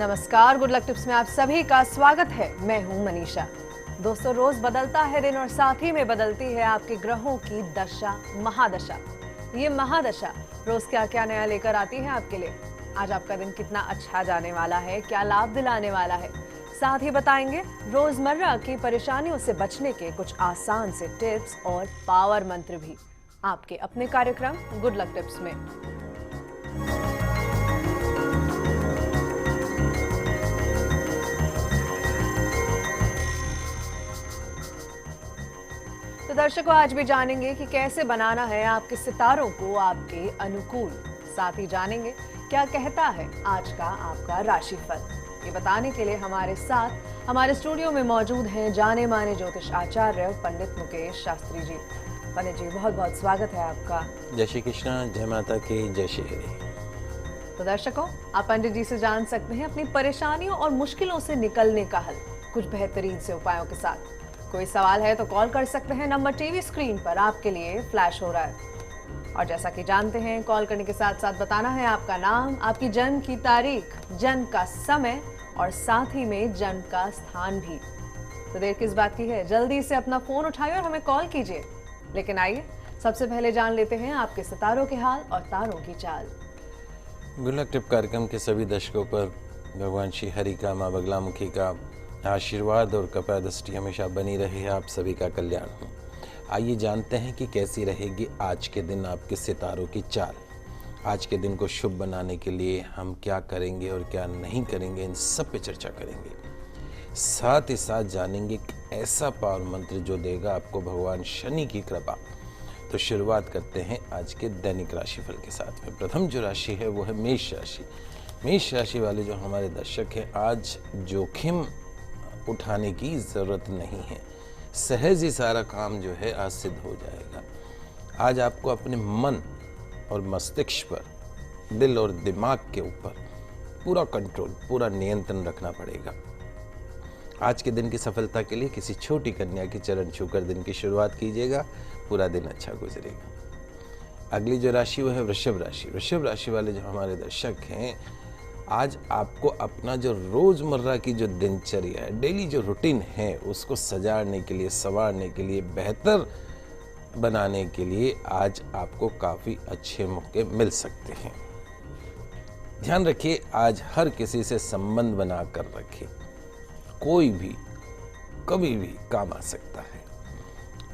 नमस्कार, good luck tips में आप सभी का स्वागत है। मैं हूं मनीषा। दोस्तों, रोज बदलता है दिन और साथ ही में बदलती है आपके ग्रहों की दशा, महादशा। ये महादशा रोज क्या क्या नया लेकर आती है आपके लिए। आज आपका दिन कितना अच्छा जाने वाला है, क्या लाभ दिलाने वाला है, साथ ही बताएंगे रोजमर्रा की परेशानियों से बचने के कुछ आसान से टिप्स और पावर मंत्र भी आपके अपने कार्यक्रम गुड लक टिप्स में। तो दर्शकों, आज भी जानेंगे कि कैसे बनाना है आपके सितारों को आपके अनुकूल। साथ ही जानेंगे क्या कहता है आज का आपका राशिफल। ये बताने के लिए हमारे साथ हमारे स्टूडियो में मौजूद हैं जाने माने ज्योतिष आचार्य पंडित मुकेश शास्त्री जी। पंडित जी, बहुत बहुत स्वागत है आपका। जय श्री कृष्ण, जय माता की, जय श्री हरि। तो दर्शकों, आप पंडित जी से जान सकते हैं अपनी परेशानियों और मुश्किलों से निकलने का हल कुछ बेहतरीन से उपायों के साथ। कोई सवाल है तो कॉल कर सकते हैं, नंबर टीवी स्क्रीन पर आपके लिए फ्लैश हो रहा है। और जैसा कि जानते हैं, कॉल करने के साथ साथ बताना है आपका नाम, आपकी जन्म की तारीख, जन्म का समय और साथ ही में जन्म का स्थान भी। तो देर किस बात की है, जल्दी से अपना फोन उठाइए और हमें कॉल कीजिए। लेकिन आइए सबसे पहले जान लेते हैं आपके सितारों के हाल और तारों की चाल। गुड लक टिप कार्यक्रम के सभी दर्शकों पर भगवान श्री हरि का, माँ बगलामुखी का आशीर्वाद और कृपा दृष्टि हमेशा बनी रहे। आप सभी का कल्याण हो। आइए जानते हैं कि कैसी रहेगी आज के दिन आपके सितारों की चाल। आज के दिन को शुभ बनाने के लिए हम क्या करेंगे और क्या नहीं करेंगे, इन सब पे चर्चा करेंगे। साथ ही साथ जानेंगे ऐसा पावर मंत्र जो देगा आपको भगवान शनि की कृपा। तो शुरुआत करते हैं आज के दैनिक राशिफल के साथ में। प्रथम जो राशि है वो है मेष राशि। मेष राशि वाले जो हमारे दर्शक हैं, आज जोखिम उठाने की जरूरत नहीं है। सहज ही सारा काम जो है आज सिद्ध हो जाएगा। आज आपको अपने मन और मस्तिष्क पर, दिल और दिमाग के ऊपर पूरा कंट्रोल, पूरा नियंत्रण रखना पड़ेगा। आज के दिन की सफलता के लिए किसी छोटी कन्या की चरण छूकर दिन की शुरुआत कीजिएगा, पूरा दिन अच्छा गुजरेगा। अगली जो राशि वो है वृषभ राशि। वृषभ राशि वाले जो हमारे दर्शक हैं, आज आपको अपना जो रोजमर्रा की जो दिनचर्या है, डेली जो रूटीन है, उसको सजाने के लिए, संवारने के लिए, बेहतर बनाने के लिए आज आपको काफी अच्छे मौके मिल सकते हैं। ध्यान रखिए, आज हर किसी से संबंध बना कर रखिए। कोई भी कभी भी काम आ सकता है।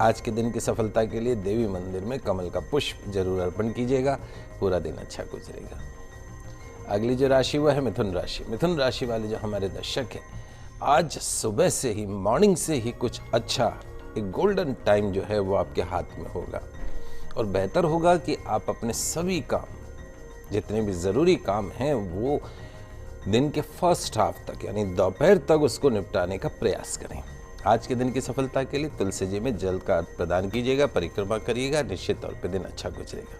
आज के दिन की सफलता के लिए देवी मंदिर में कमल का पुष्प जरूर अर्पण कीजिएगा, पूरा दिन अच्छा गुजरेगा। अगली जो राशि वह है मिथुन राशि। मिथुन राशि वाले जो हमारे दर्शक हैं, आज सुबह से ही, मॉर्निंग से ही कुछ अच्छा, एक गोल्डन टाइम जो है वो आपके हाथ में होगा। और बेहतर होगा कि आप अपने सभी काम, जितने भी ज़रूरी काम हैं, वो दिन के फर्स्ट हाफ तक, यानी दोपहर तक उसको निपटाने का प्रयास करें। आज के दिन की सफलता के लिए तुलसी जी में जल का प्रदान कीजिएगा, परिक्रमा करिएगा, निश्चित तौर पर दिन अच्छा गुजरेगा।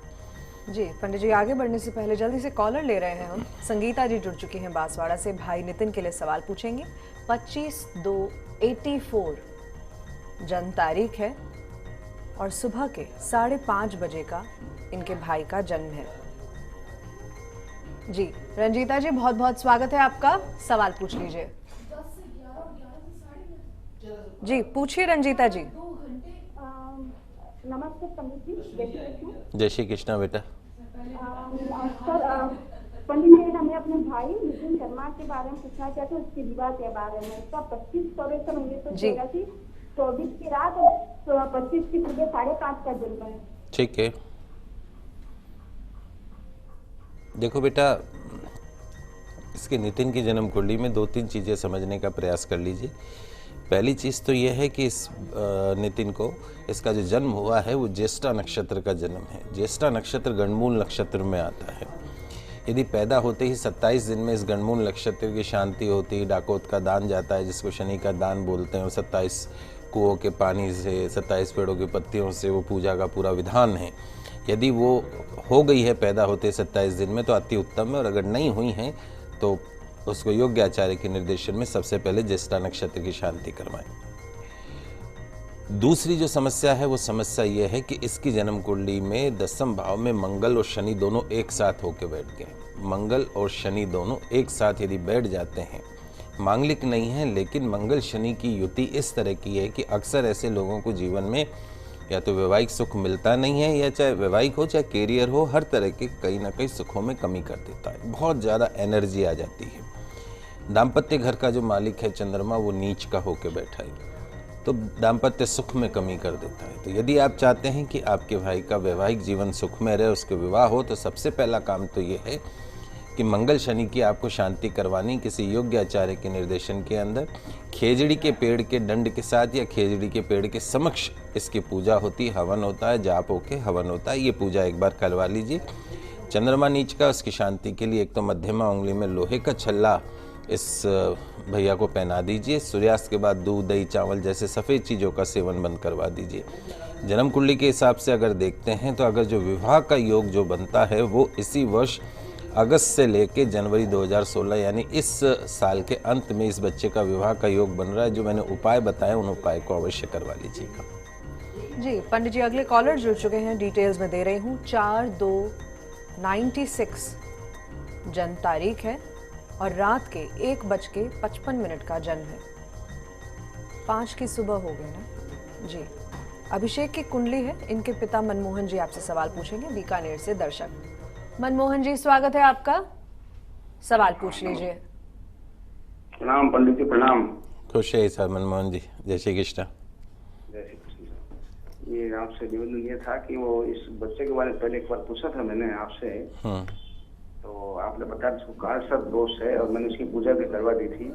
जी पंडित जी, आगे बढ़ने से पहले जल्दी से कॉलर ले रहे हैं हम। संगीता जी जुड़ चुकी हैं बांसवाड़ा से, भाई नितिन के लिए सवाल पूछेंगे। 25/2/84 जन्म तारीख है और सुबह के 5:30 बजे का इनके भाई का जन्म है। जी रंजीता जी, बहुत बहुत स्वागत है आपका, सवाल पूछ लीजिए। जी पूछिए रंजीता जी। नमस्ते पंडित जी, जय श्री कृष्ण। जय श्री कृष्ण बेटा। सर, पंडित जी, हमें अपने भाई नितिन शर्मा के बारे में पूछना चाहते हैं, उसके विवाह के बारे में। उसका 25/16/1983 24 की रात और 25 की सुबह 5:30 का जन्म है। ठीक है, देखो बेटा, इसके नितिन की जन्म कुंडली में 2-3 चीज़ें समझने का प्रयास कर लीजिए। पहली चीज़ तो यह है कि इस नितिन को, इसका जो जन्म हुआ है वो ज्येष्ठा नक्षत्र का जन्म है। ज्येष्ठा नक्षत्र गणमूल नक्षत्र में आता है। यदि पैदा होते ही 27 दिन में इस गणमूल नक्षत्र की शांति होती, डाकोत का दान जाता है, जिसको शनि का दान बोलते हैं, और 27 कुओं के पानी से, 27 पेड़ों की पत्तियों से वो पूजा का पूरा विधान है। यदि वो हो गई है पैदा होते 27 दिन में तो अति उत्तम है, और अगर नहीं हुई हैं तो उसको योग्य आचार्य के निर्देशन में सबसे पहले ज्येष्ठा नक्षत्र की शांति करवाएं। दूसरी जो समस्या है वो समस्या ये है कि इसकी जन्म कुंडली में 10वें भाव में मंगल और शनि दोनों एक साथ होकर बैठ गए। मंगल और शनि दोनों एक साथ यदि बैठ जाते हैं, मांगलिक नहीं है लेकिन मंगल शनि की युति इस तरह की है कि अक्सर ऐसे लोगों को जीवन में या तो वैवाहिक सुख मिलता नहीं है, या चाहे वैवाहिक हो चाहे कैरियर हो, हर तरह के कहीं ना कहीं सुखों में कमी कर देता है। बहुत ज़्यादा एनर्जी आ जाती है। दाम्पत्य घर का जो मालिक है चंद्रमा, वो नीच का होकर बैठा है, तो दाम्पत्य सुख में कमी कर देता है। तो यदि आप चाहते हैं कि आपके भाई का वैवाहिक जीवन सुख में रहे, उसके विवाह हो, तो सबसे पहला काम तो ये है कि मंगल शनि की आपको शांति करवानी किसी योग्य आचार्य के निर्देशन के अंदर। खेजड़ी के पेड़ के दंड के साथ या खेजड़ी के पेड़ के समक्ष इसकी पूजा होती, हवन होता है, जाप होके हवन होता है। ये पूजा एक बार करवा लीजिए। चंद्रमा नीच का, उसकी शांति के लिए एक तो मध्यमा उंगली में लोहे का छल्ला इस भैया को पहना दीजिए। सूर्यास्त के बाद दूध, दही, चावल जैसे सफ़ेद चीज़ों का सेवन बंद करवा दीजिए। जन्म कुंडली के हिसाब से अगर देखते हैं तो अगर जो विवाह का योग जो बनता है वो इसी वर्ष अगस्त से लेके जनवरी 2016 यानी इस साल के अंत में इस बच्चे का विवाह का योग बन रहा है। जो मैंने उपाय बताए उन उपाय को अवश्य करवा लीजिएगा। जी पंडित जी, अगले कॉलर जुड़ चुके हैं, डिटेल्स में दे रही हूँ। 4/2/96 जन्म तारीख है और रात के 1:55 का जन्म है। 5 की सुबह हो गई ना जी। अभिषेक की कुंडली है। इनके पिता मनमोहन जी आपसे सवाल पूछेंगे, बीकानेर से दर्शक। मनमोहन जी, स्वागत है आपका, सवाल पूछ लीजिए। प्रणाम पंडित जी, प्रणाम। खुश है सर मनमोहन जी, जय श्री कृष्ण। जय श्री कृष्ण। ये आपसे निवेदन ये था कि वो इस बच्चे के बारे में पहले एक बार पूछा था मैंने आपसे, तो आपने बताया उसको काल सर्प दोष है और मैंने उसकी पूजा भी करवा दी थी।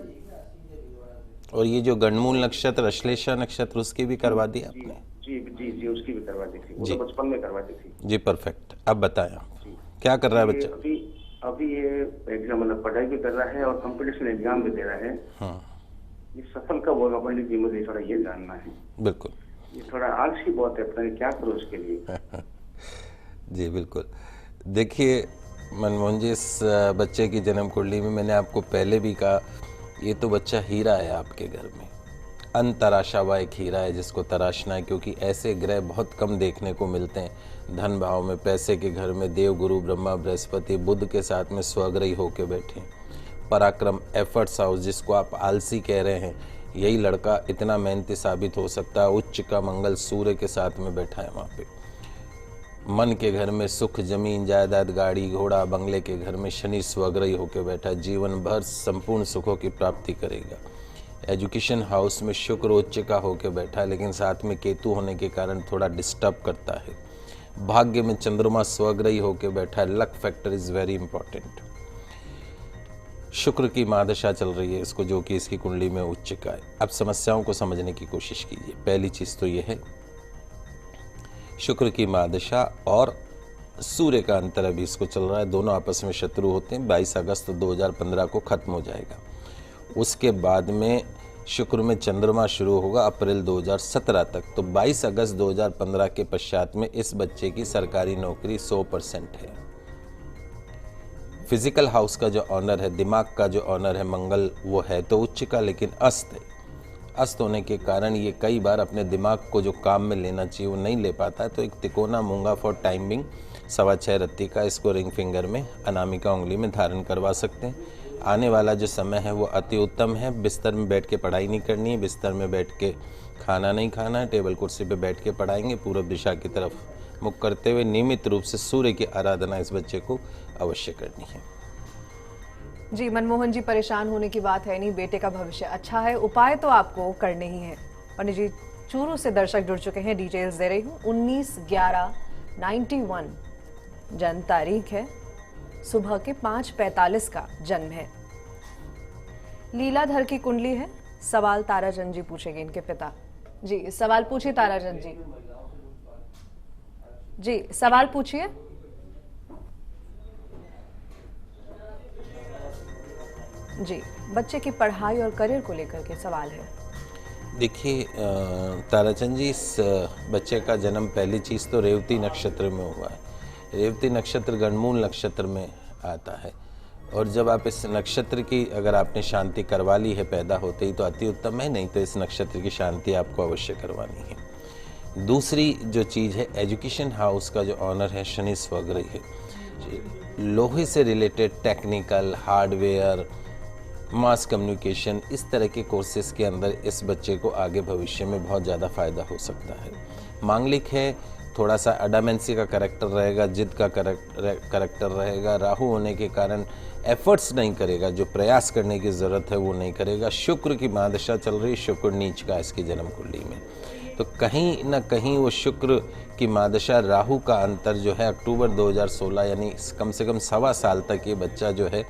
और ये जो गणमूल नक्षत्र, अश्लेषा नक्षत्र, उसकी भी करवा दी आपने? जी जी जी, उसकी भी करवा दी थी। वो तो बचपन में करवा दी थी जी। परफेक्ट। अब बताएं क्या कर रहा है बच्चा? अभी ये एग्जाम मतलब पढ़ाई भी कर रहा है और कंपटीशन एग्जाम भी दे रहा है। ये सफल कब होगा पंडित जी, मुझे थोड़ा ये जानना है। बिल्कुल। ये थोड़ा आलसी बहुत है, पता नहीं क्या करूँ उसके लिए। जी बिल्कुल। देखिए मनमोहन जी, इस बच्चे की जन्म कुंडली में मैंने आपको पहले भी कहा, ये तो बच्चा हीरा है आपके घर में। अनतराशा हुआ एक हीरा है जिसको तराशना है, क्योंकि ऐसे ग्रह बहुत कम देखने को मिलते हैं। धन भाव में, पैसे के घर में देव गुरु ब्रह्मा बृहस्पति बुध के साथ में स्वग्रही होके बैठे। पराक्रम, एफर्ट्स हाउस, जिसको आप आलसी कह रहे हैं, यही लड़का इतना मेहनती साबित हो सकता है। उच्च का मंगल सूर्य के साथ में बैठा है वहाँ पे। मन के घर में सुख, जमीन जायदाद, गाड़ी घोड़ा, बंगले के घर में शनि स्वग्रही होकर बैठा, जीवन भर संपूर्ण सुखों की प्राप्ति करेगा। एजुकेशन हाउस में शुक्र उच्च का होकर बैठा, लेकिन साथ में केतु होने के कारण थोड़ा डिस्टर्ब करता है। भाग्य में चंद्रमा स्वग्रही होकर बैठा है। Luck factor is very important. शुक्र की महादशा चल रही है इसको, जो कि इसकी कुंडली में उच्च का है। अब समस्याओं को समझने की कोशिश कीजिए। पहली चीज तो यह है, शुक्र की महादशा और सूर्य का अंतर अभी इसको चल रहा है। दोनों आपस में शत्रु होते हैं। 22 अगस्त 2015 को खत्म हो जाएगा। उसके बाद में शुक्र में चंद्रमा शुरू होगा अप्रैल 2017 तक। तो 22 अगस्त 2015 के पश्चात में इस बच्चे की सरकारी नौकरी 100% है। फिजिकल हाउस का जो ऑनर है, दिमाग का जो ऑनर है मंगल, वो है तो उच्च का, लेकिन अस्त है। अस्त होने के कारण ये कई बार अपने दिमाग को जो काम में लेना चाहिए वो नहीं ले पाता है। तो एक तिकोना मूंगा फॉर टाइमिंग 6.25 रत्ती का, इसको रिंग फिंगर में, अनामिका उंगली में धारण करवा सकते हैं। आने वाला जो समय है वो अति उत्तम है। बिस्तर में बैठ के पढ़ाई नहीं करनी है, बिस्तर में बैठ के खाना नहीं खाना है, टेबल कुर्सी पे बैठ के पढ़ाएंगे। पूर्व दिशा की तरफ मुख करते हुए नियमित रूप से सूर्य की आराधना इस बच्चे को अवश्य करनी है। जी मनमोहन जी, परेशान होने की बात है नहीं, बेटे का भविष्य अच्छा है, उपाय तो आपको करने ही है। पंडित जी चूरू से दर्शक जुड़ चुके हैं, डिटेल्स दे रही हूँ। 19/11/91 जन्म तारीख है। सुबह के 5:45 का जन्म है। लीलाधर की कुंडली है। सवाल ताराचंद जी पूछेंगे, इनके पिता। जी सवाल पूछिए ताराचंद जी। जी सवाल पूछिए। जी बच्चे की पढ़ाई और करियर को लेकर के सवाल है। देखिए ताराचंद जी, इस बच्चे का जन्म पहली चीज़ तो रेवती नक्षत्र में हुआ है। रेवती नक्षत्र गणमूल नक्षत्र में आता है, और जब आप इस नक्षत्र की अगर आपने शांति करवा ली है पैदा होते ही तो अति उत्तम है, नहीं तो इस नक्षत्र की शांति आपको अवश्य करवानी है। दूसरी जो चीज़ है, एजुकेशन हाउस का जो ऑनर है शनि स्वग्रही है, लोहे से related technical, hardware, mass communication, इस तरह के कोर्सेज के अंदर इस बच्चे को आगे भविष्य में बहुत ज़्यादा फ़ायदा हो सकता है। मांगलिक है, थोड़ा सा अडामेंसी का करैक्टर रहेगा, जिद का करैक्टर रहेगा। राहु होने के कारण एफर्ट्स नहीं करेगा, जो प्रयास करने की ज़रूरत है वो नहीं करेगा। शुक्र की महादशा चल रही, शुक्र नीच का इसकी जन्म कुंडली में, तो कहीं ना कहीं वो शुक्र की महादशा, राहु का अंतर जो है अक्टूबर 2016 यानी कम से कम 1.25 साल तक ये बच्चा जो है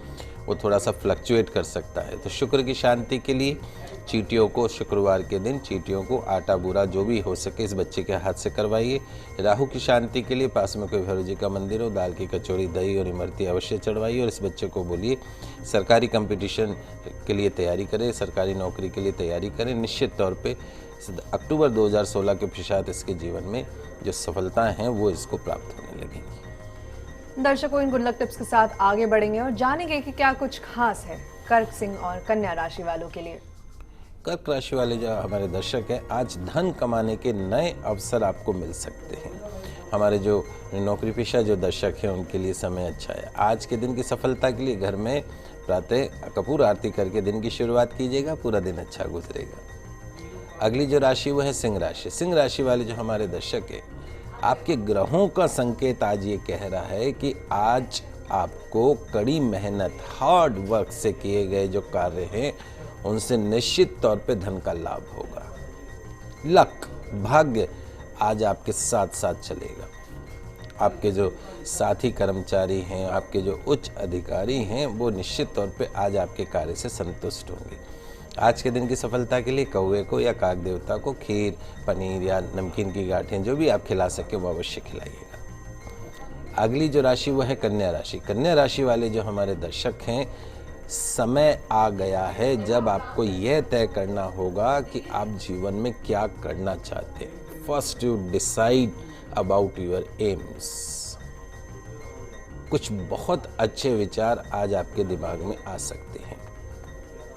वो थोड़ा सा फ्लक्चुएट कर सकता है। तो शुक्र की शांति के लिए चींटियों को, शुक्रवार के दिन चींटियों को आटा बूरा जो भी हो सके इस बच्चे के हाथ से करवाइए। राहु की शांति के लिए पास में कोई भैरव जी का मंदिर हो, दाल की कचौड़ी, दही और इमरती अवश्य चढ़वाइए। और इस बच्चे को बोलिए सरकारी कंपटीशन के लिए तैयारी करें, सरकारी नौकरी के लिए तैयारी करें। निश्चित तौर पे अक्टूबर 2016 के पश्चात इसके जीवन में जो सफलताएं हैं वो इसको प्राप्त होने लगेंगी। दर्शकों, इन गुड लक टिप्स के साथ आगे बढ़ेंगे और जानेंगे कि क्या कुछ खास है कर्क, सिंह और कन्या राशि वालों के लिए। कर्क राशि वाले जो हमारे दर्शक हैं, आज धन कमाने के नए अवसर आपको मिल सकते हैं। हमारे जो नौकरी पेशा जो दर्शक हैं उनके लिए समय अच्छा है। आज के दिन की सफलता के लिए घर में प्रातः कपूर आरती करके दिन की शुरुआत कीजिएगा, पूरा दिन अच्छा गुजरेगा। अगली जो राशि वो है सिंह राशि। सिंह राशि वाले जो हमारे दर्शक हैं, आपके ग्रहों का संकेत आज ये कह रहा है कि आज आपको कड़ी मेहनत, हार्ड वर्क से किए गए जो कार्य हैं उनसे निश्चित तौर पे धन का लाभ होगा। लक, भाग्य आज आपके साथ साथ चलेगा। आपके जो साथी कर्मचारी हैं, आपके जो उच्च अधिकारी हैं, वो निश्चित तौर पे आज आपके कार्य से संतुष्ट होंगे। आज के दिन की सफलता के लिए कौवे को या काग देवता को खीर, पनीर या नमकीन की गांठें जो भी आप खिला सके वो अवश्य खिलाइएगा। अगली जो राशि वो है कन्या राशि। कन्या राशि वाले जो हमारे दर्शक हैं, समय आ गया है जब आपको यह तय करना होगा कि आप जीवन में क्या करना चाहते हैं। First you decide about your AIIMS. कुछ बहुत अच्छे विचार आज आपके दिमाग में आ सकते हैं।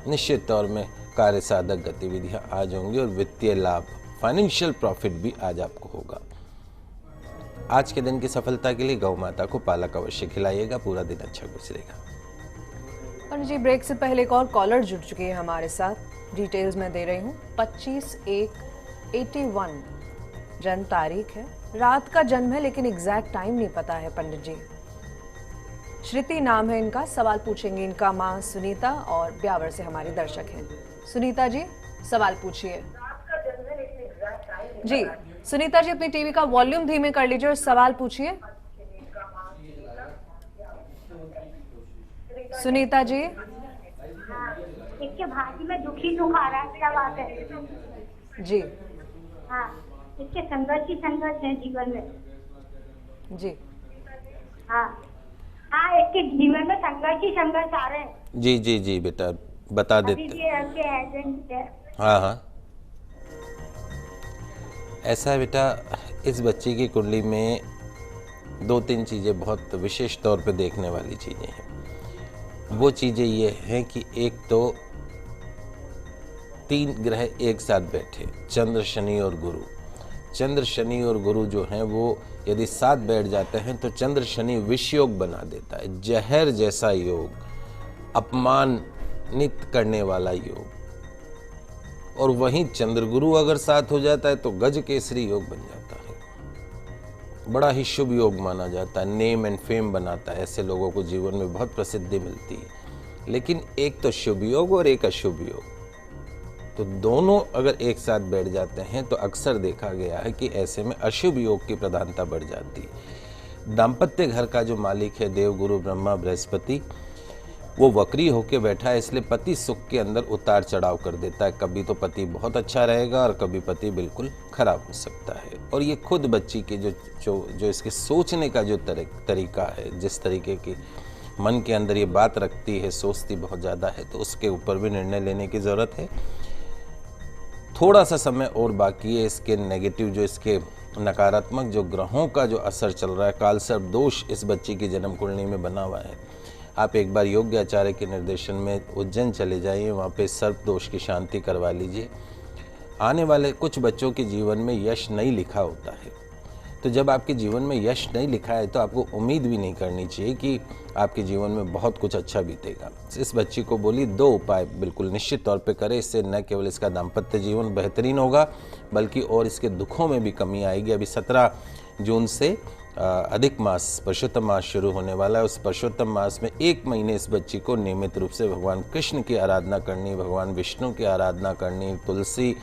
निश्चित तौर में कार्य साधक गतिविधियां आज होंगी और वित्तीय लाभ, फाइनेंशियल प्रॉफिट भी आज आपको होगा। आज के दिन की सफलता के लिए गौ माता को पालक अवश्य खिलाइएगा, पूरा दिन अच्छा गुजरेगा। और जी, ब्रेक से पहले एक और कॉलर जुड़ चुके हैं हमारे साथ, डिटेल्स मैं दे रही हूँ। 25/1/81 जन्म तारीख है, रात का जन्म है लेकिन एग्जैक्ट टाइम नहीं पता है पंडित जी। श्रुति नाम है इनका। सवाल पूछेंगे इनका माँ सुनीता और ब्यावर से हमारे दर्शक हैं। सुनीता जी, सवाल पूछिए। जी सुनीता जी, अपनी टीवी का वॉल्यूम धीमे कर लीजिए और सवाल पूछिए। सुनीता जी, इसके भाग्य में दुखी दुख आ रहा है, क्या बात है? जी हाँ, इसके संघर्ष है जीवन में। जी हाँ हाँ, इसके जीवन में संघर्ष आ रहे हैं। जी जी जी बेटा, बता देते। हाँ हाँ, ऐसा है बेटा, इस बच्चे की कुंडली में 2-3 चीज़ें बहुत विशेष तौर पे देखने वाली चीज़ें हैं। वो चीज़ें ये हैं कि एक तो 3 ग्रह एक साथ बैठे, चंद्र, शनि और गुरु। चंद्र, शनि और गुरु जो हैं वो यदि साथ बैठ जाते हैं तो चंद्र शनि विष योग बना देता है, जहर जैसा योग, अपमानित करने वाला योग। और वहीं चंद्र गुरु अगर साथ हो जाता है तो गज केसरी योग बन जाता है, बड़ा ही शुभ योग माना जाता है, नेम एंड फेम बनाता है। ऐसे लोगों को जीवन में बहुत प्रसिद्धि मिलती है। लेकिन एक तो शुभ योग और एक अशुभ योग, तो दोनों अगर एक साथ बैठ जाते हैं तो अक्सर देखा गया है कि ऐसे में अशुभ योग की प्रधानता बढ़ जाती है। दाम्पत्य घर का जो मालिक है देवगुरु ब्रह्मा बृहस्पति, वो वक्री होके बैठा है, इसलिए पति सुख के अंदर उतार चढ़ाव कर देता है। कभी तो पति बहुत अच्छा रहेगा और कभी पति बिल्कुल खराब हो सकता है। और ये खुद बच्ची के जो इसके सोचने का जो तरीका है, जिस तरीके की मन के अंदर ये बात रखती है, सोचती बहुत ज़्यादा है, तो उसके ऊपर भी निर्णय लेने की ज़रूरत है। थोड़ा सा समय और बाकी है। इसके नेगेटिव जो इसके नकारात्मक जो ग्रहों का जो असर चल रहा है, काल सर्प दोष इस बच्ची की जन्म कुंडली में बना हुआ है। आप एक बार योग्य आचार्य के निर्देशन में उज्जैन चले जाइए, वहाँ पे सर्प दोष की शांति करवा लीजिए। आने वाले कुछ बच्चों के जीवन में यश नहीं लिखा होता है। तो जब आपके जीवन में यश नहीं लिखा है तो आपको उम्मीद भी नहीं करनी चाहिए कि आपके जीवन में बहुत कुछ अच्छा बीतेगा। इस बच्ची को बोली 2 उपाय बिल्कुल निश्चित तौर पे करे, इससे न केवल इसका दाम्पत्य जीवन बेहतरीन होगा बल्कि और इसके दुखों में भी कमी आएगी। अभी 17 जून से अधिक मास पुरुषोत्तम मास शुरू होने वाला है। उस पुरुषोत्तम मास में 1 महीने इस बच्ची को नियमित रूप से भगवान कृष्ण की आराधना करनी, भगवान विष्णु की आराधना करनी, तुलसी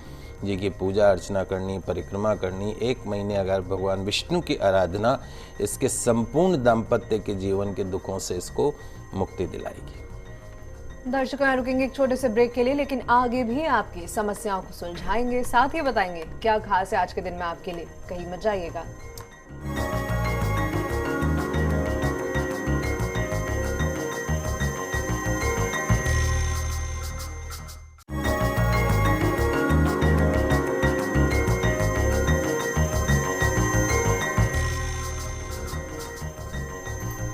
जी की पूजा अर्चना करनी, परिक्रमा करनी। 1 महीने अगर भगवान विष्णु की आराधना इसके संपूर्ण दाम्पत्य के जीवन के दुखों से इसको मुक्ति दिलाएगी। दर्शकों, यहाँ रुकेंगे एक छोटे से ब्रेक के लिए, लेकिन आगे भी आपकी समस्याओं को सुलझाएंगे, साथ ही बताएंगे क्या खास है आज के दिन में आपके लिए। कहीं मत जाइएगा।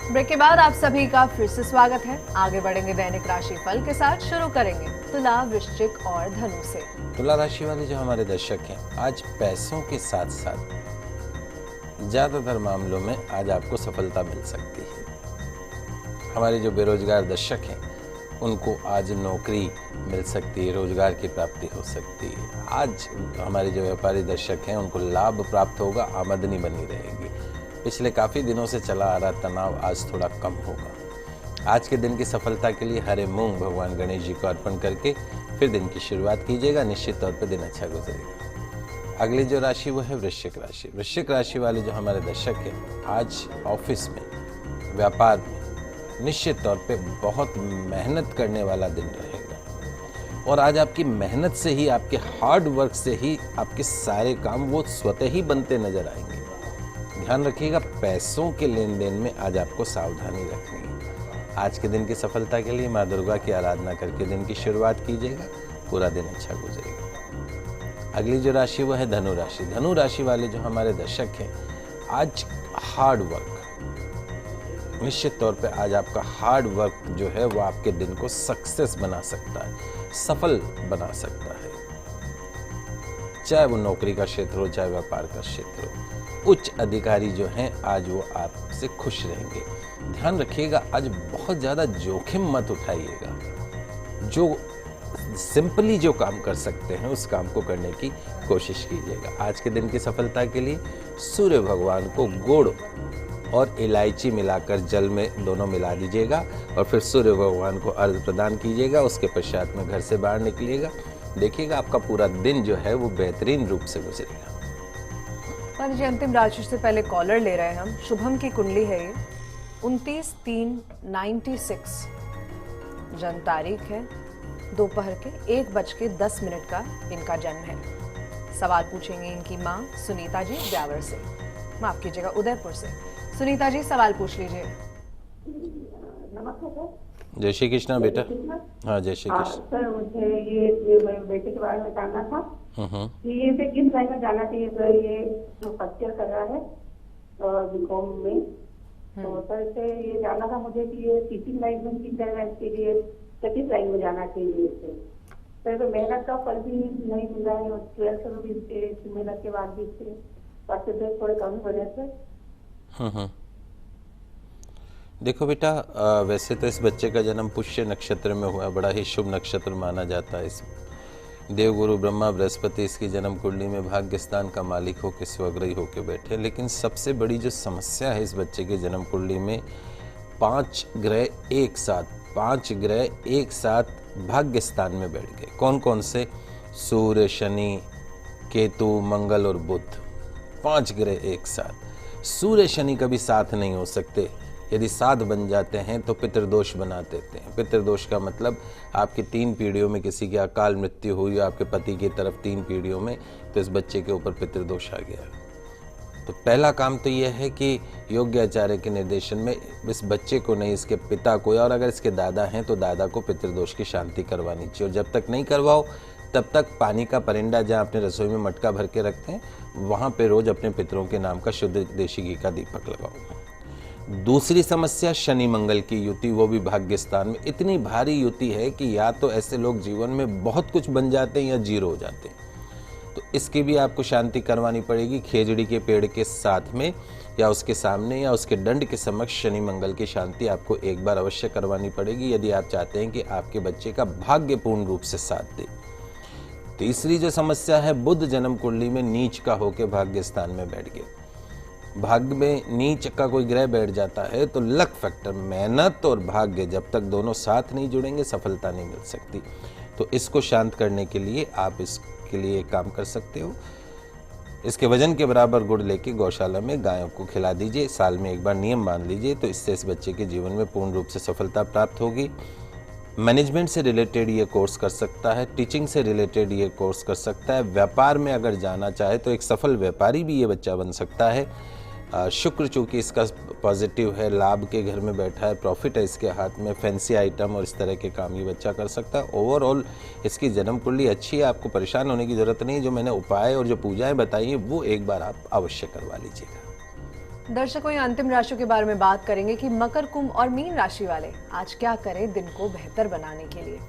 ब्रेक के बाद आप सभी का फिर से स्वागत है। आगे बढ़ेंगे दैनिक राशि फल के साथ। शुरू करेंगे तुला, वृश्चिक और धनु से। तुला राशि वाले जो हमारे दर्शक हैं, आज पैसों के साथ साथ ज्यादातर मामलों में आज आपको सफलता मिल सकती है। हमारे जो बेरोजगार दर्शक हैं उनको आज नौकरी मिल सकती है, रोजगार की प्राप्ति हो सकती है। आज हमारे जो व्यापारी दर्शक हैं उनको लाभ प्राप्त होगा, आमदनी बनी रहेगी। पिछले काफ़ी दिनों से चला आ रहा तनाव आज थोड़ा कम होगा। आज के दिन की सफलता के लिए हरे मूंग भगवान गणेश जी को अर्पण करके फिर दिन की शुरुआत कीजिएगा, निश्चित तौर पर दिन अच्छा गुजरेगा। अगली जो राशि वो है वृश्चिक राशि। वृश्चिक राशि वाले जो हमारे दर्शक हैं, आज ऑफिस में, व्यापार में निश्चित तौर पे बहुत मेहनत करने वाला दिन रहेगा और आज आपकी मेहनत से ही, आपके हार्ड वर्क से ही आपके सारे काम वो स्वतः ही बनते नजर आएंगे। ध्यान रखिएगा, पैसों के लेन देन में आज आपको सावधानी रखनी है। आज के दिन की सफलता के लिए माँ दुर्गा की आराधना करके दिन की शुरुआत कीजिएगा, पूरा दिन अच्छा गुजरेगा। अगली जो राशि वो है धनु राशि। धनु राशि वाले जो हमारे दर्शक हैं, आज हार्ड वर्क, निश्चित तौर पे आज आपका हार्ड वर्क जो है वो आपके दिन को सक्सेस बना सकता है, सफल बना सकता है। चाहे वो नौकरी का क्षेत्र हो, चाहे व्यापार का क्षेत्र हो। उच्च अधिकारी जो हैं आज वो आपसे खुश रहेंगे। ध्यान रखिएगा, आज बहुत ज़्यादा जोखिम मत उठाइएगा। जो सिंपली जो काम कर सकते हैं उस काम को करने की कोशिश कीजिएगा। आज के दिन की सफलता के लिए सूर्य भगवान को गुड़ और इलायची मिलाकर जल में दोनों मिला दीजिएगा और फिर सूर्य भगवान को अर्घ्य प्रदान कीजिएगा। उसके पश्चात में घर से बाहर निकलिएगा, देखिएगा आपका पूरा दिन जो है वो बेहतरीन रूप से गुजरेगा। जी, अंतिम राशि से पहले कॉलर ले रहे हैं हम। शुभम की कुंडली है ये, 29/3/96 जन्म तारीख है, दोपहर के 1:10 का इनका जन्म है। सवाल पूछेंगे इनकी माँ सुनीता जी ब्यावर से, माफ कीजिएगा उदयपुर से। सुनीता जी, सवाल पूछ लीजिए। नमस्ते सर। जय श्री कृष्णा बेटा। हाँ, जय श्री कृष्ण। सर, मुझे ये बेटे के बारे में जानना था कि ये से किस लाइन में जाना चाहिए सर। ये जो फर्स्ट ईयर कर रहा है बीकॉम में, तो सर से ये जानना था मुझे कि ये टीचिंग लाइन में किस लाइन के लिए, किस लाइन में जाना चाहिए इससे। सर तो मेहनत का फल भी नहीं मिल रहा है और 12th में भी इससे मेहनत के बाद भी इससे परसेंटेज थोड़े कम हो रहे सर। देखो बेटा, वैसे तो इस बच्चे का जन्म पुष्य नक्षत्र में हुआ, बड़ा ही शुभ नक्षत्र माना जाता है। इस देवगुरु ब्रह्मा बृहस्पति इसकी जन्म कुंडली में भाग्य स्थान का मालिक होकर स्वग्रही होकर बैठे। लेकिन सबसे बड़ी जो समस्या है इस बच्चे के जन्म कुंडली में, 5 ग्रह एक साथ भाग्य स्थान में बैठ गए। कौन कौन से? सूर्य, शनि, केतु, मंगल और बुध, 5 ग्रह एक साथ। सूर्य शनि कभी साथ नहीं हो सकते। यदि साथ बन जाते हैं तो पितृदोष बना देते हैं। पितृदोष का मतलब आपकी 3 पीढ़ियों में किसी की अकाल मृत्यु हुई, आपके पति की तरफ 3 पीढ़ियों में, तो इस बच्चे के ऊपर पितृदोष आ गया। तो पहला काम तो यह है कि योग्य आचार्य के निर्देशन में इस बच्चे को नहीं, इसके पिता को, और अगर इसके दादा हैं तो दादा को पितृदोष की शांति करवानी चाहिए। और जब तक नहीं करवाओ तब तक पानी का परिंदा जहाँ अपने रसोई में मटका भर के रखते हैं, वहाँ पे रोज अपने पितरों के नाम का शुद्ध देशी घी का दीपक लगाओ। दूसरी समस्या शनि मंगल की युति, वो भी भाग्य स्थान में। इतनी भारी युति है कि या तो ऐसे लोग जीवन में बहुत कुछ बन जाते हैं या जीरो हो जाते हैं। तो इसकी भी आपको शांति करवानी पड़ेगी। खेजड़ी के पेड़ के साथ में या उसके सामने या उसके दंड के समक्ष शनि मंगल की शांति आपको एक बार अवश्य करवानी पड़ेगी, यदि आप चाहते हैं कि आपके बच्चे का भाग्य पूर्ण रूप से साथ दे। तीसरी जो समस्या है, बुध जन्म कुंडली में नीच का होकर भाग्य स्थान में बैठ गया। भाग्य में नीच का कोई ग्रह बैठ जाता है तो लक फैक्टर, मेहनत और भाग्य जब तक दोनों साथ नहीं जुड़ेंगे सफलता नहीं मिल सकती। तो इसको शांत करने के लिए आप इसके लिए एक काम कर सकते हो, इसके वजन के बराबर गुड़ लेके गौशाला में गायों को खिला दीजिए। साल में एक बार नियम मान लीजिए, तो इससे इस बच्चे के जीवन में पूर्ण रूप से सफलता प्राप्त होगी। मैनेजमेंट से रिलेटेड ये कोर्स कर सकता है, टीचिंग से रिलेटेड ये कोर्स कर सकता है, व्यापार में अगर जाना चाहे तो एक सफल व्यापारी भी ये बच्चा बन सकता है। शुक्र चूँकि इसका पॉजिटिव है, लाभ के घर में बैठा है, प्रॉफिट है इसके हाथ में, फैंसी आइटम और इस तरह के काम ये बच्चा कर सकता है। ओवरऑल इसकी जन्म कुंडली अच्छी है, आपको परेशान होने की ज़रूरत नहीं। जो मैंने उपाय और जो पूजाएं बताई हैं वो एक बार आप अवश्य करवा लीजिएगा। दर्शकों, ये अंतिम राशियों के बारे में बात करेंगे कि मकर, कुंभ और मीन राशि वाले आज क्या करें दिन को बेहतर बनाने के लिए।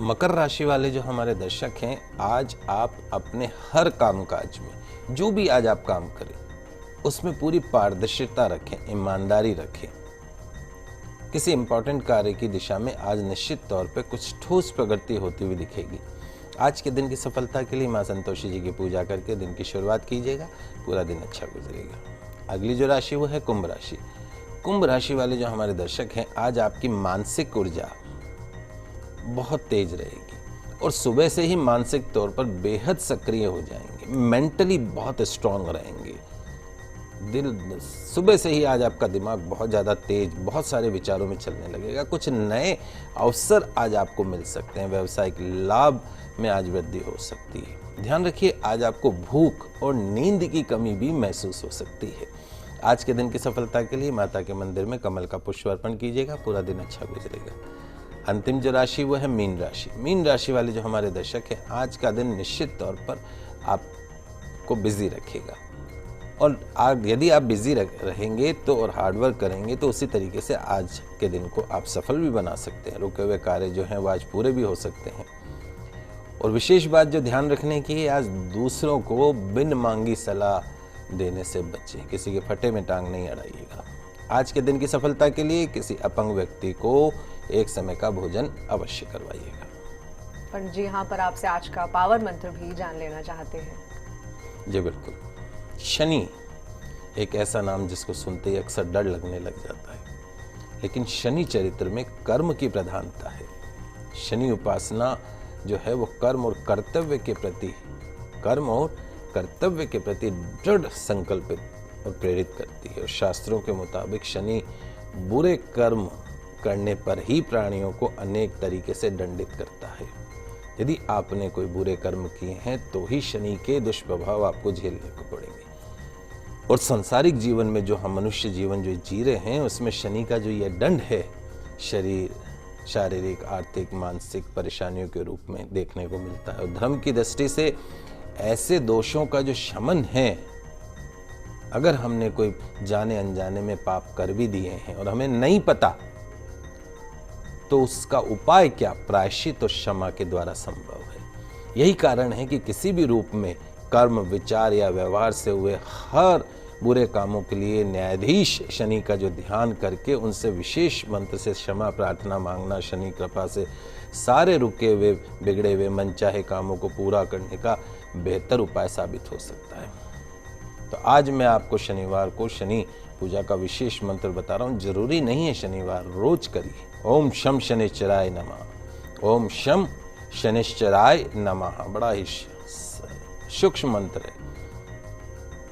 मकर राशि वाले जो हमारे दर्शक हैं, आज आप अपने हर कामकाज में जो भी आज आप काम करें उसमें पूरी पारदर्शिता रखें, ईमानदारी रखें। किसी इंपॉर्टेंट कार्य की दिशा में आज निश्चित तौर पे कुछ ठोस प्रगति होती हुई दिखेगी। आज के दिन की सफलता के लिए मां संतोषी जी की पूजा करके दिन की शुरुआत कीजिएगा, पूरा दिन अच्छा गुजरेगा। अगली जो राशि वो है कुंभ राशि। कुंभ राशि वाले जो हमारे दर्शक हैं, आज आपकी मानसिक ऊर्जा बहुत तेज रहेगी और सुबह से ही मानसिक तौर पर बेहद सक्रिय हो जाएंगे, मेंटली बहुत स्ट्रांग रहेंगे। सुबह से ही आज आपका दिमाग बहुत ज़्यादा तेज, बहुत सारे विचारों में चलने लगेगा। कुछ नए अवसर आज आपको मिल सकते हैं, व्यावसायिक लाभ में आज वृद्धि हो सकती है। ध्यान रखिए, आज आपको भूख और नींद की कमी भी महसूस हो सकती है। आज के दिन की सफलता के लिए माता के मंदिर में कमल का पुष्प अर्पण कीजिएगा, पूरा दिन अच्छा गुजरेगा। अंतिम जो राशि वो है मीन राशि। मीन राशि वाले जो हमारे दर्शक हैं, आज का दिन निश्चित तौर पर आपको बिजी रखेगा और यदि आप बिजी रहेंगे तो और हार्डवर्क करेंगे तो उसी तरीके से आज के दिन को आप सफल भी बना सकते हैं। रुके हुए कार्य जो हैं वो आज पूरे भी हो सकते हैं। और विशेष बात जो ध्यान रखने की है, आज दूसरों को बिन मांगी सलाह देने से बचें, किसी के फटे में टांग नहीं अड़ाइएगा। आज के दिन की सफलता के लिए किसी अपंग व्यक्ति को एक समय का भोजन अवश्य करवाइएगा। पंडित जी, यहाँ पर आपसे आज का पावर मंत्र भी जान लेना चाहते हैं। जी बिल्कुल। शनि एक ऐसा नाम जिसको सुनते ही अक्सर डर लगने लग जाता है, लेकिन शनि चरित्र में कर्म की प्रधानता है। शनि उपासना जो है वो कर्म और कर्तव्य के प्रति दृढ़ संकल्पित और प्रेरित करती है। और शास्त्रों के मुताबिक शनि बुरे कर्म करने पर ही प्राणियों को अनेक तरीके से दंडित करता है। यदि आपने कोई बुरे कर्म किए हैं तो ही शनि के दुष्प्रभाव आपको झेलने को पड़ेंगे। और सांसारिक जीवन में जो हम मनुष्य जीवन जो जी रहे हैं उसमें शनि का जो ये दंड है, शरीर शारीरिक, आर्थिक, मानसिक परेशानियों के रूप में देखने को मिलता है। और धर्म की दृष्टि से ऐसे दोषों का जो शमन है, अगर हमने कोई जाने अनजाने में पाप कर भी दिए हैं और हमें नहीं पता, तो उसका उपाय क्या? प्रायश्चित और क्षमा के द्वारा संभव है। यही कारण है कि किसी भी रूप में कर्म, विचार या व्यवहार से हुए हर बुरे कामों के लिए न्यायाधीश शनि का जो ध्यान करके उनसे विशेष मंत्र से क्षमा प्रार्थना मांगना शनि कृपा से सारे रुके हुए बिगड़े हुए मनचाहे कामों को पूरा करने का बेहतर उपाय साबित हो सकता है। तो आज मैं आपको शनिवार को शनि पूजा का विशेष मंत्र बता रहा हूँ। जरूरी नहीं है शनिवार, रोज करिए। ओम शम शनिश्चराय नमः, ओम शम शनिश्चराय नमः। बड़ा ही सूक्ष्म मंत्र है।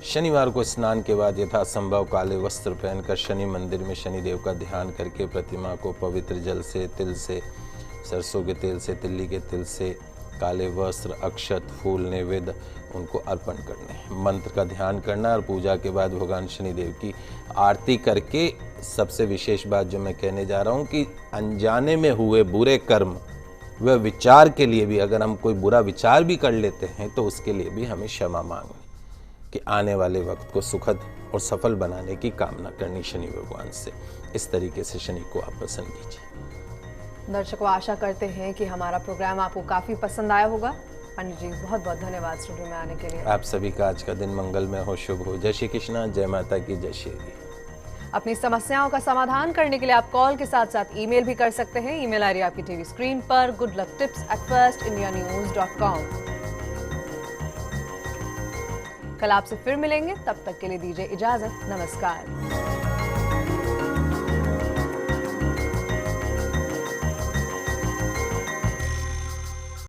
शनिवार को स्नान के बाद यथासंभव काले वस्त्र पहनकर शनि मंदिर में शनिदेव का ध्यान करके प्रतिमा को पवित्र जल से, तिल से, सरसों के तेल से, तिल्ली के तिल से, काले वस्त्र, अक्षत, फूल, नैवेद्य उनको अर्पण करने हैं। मंत्र का ध्यान करना और पूजा के बाद भगवान शनिदेव की आरती करके, सबसे विशेष बात जो मैं कहने जा रहा हूँ कि अनजाने में हुए बुरे कर्म वह विचार के लिए भी, अगर हम कोई बुरा विचार भी कर लेते हैं तो उसके लिए भी हमें क्षमा मांगनी, कि आने वाले वक्त को सुखद और सफल बनाने की कामना करनी शनि भगवान से। इस तरीके से शनि को आप प्रसन्न कीजिए। दर्शकों, आशा करते हैं कि हमारा प्रोग्राम आपको काफी पसंद आया होगा। पंडित जी बहुत बहुत धन्यवाद स्टूडियो में आने के लिए। आप सभी का आज का दिन मंगलमय हो, शुभ हो। जय श्री कृष्णा, जय माता की, जय श्री। अपनी समस्याओं का समाधान करने के लिए आप कॉल के साथ साथ ईमेल भी कर सकते हैं। ईमेल आईडी आपकी टीवी स्क्रीन पर goodlucktips@firstindianews.com। कल आपसे फिर मिलेंगे, तब तक के लिए दीजिए इजाजत, नमस्कार।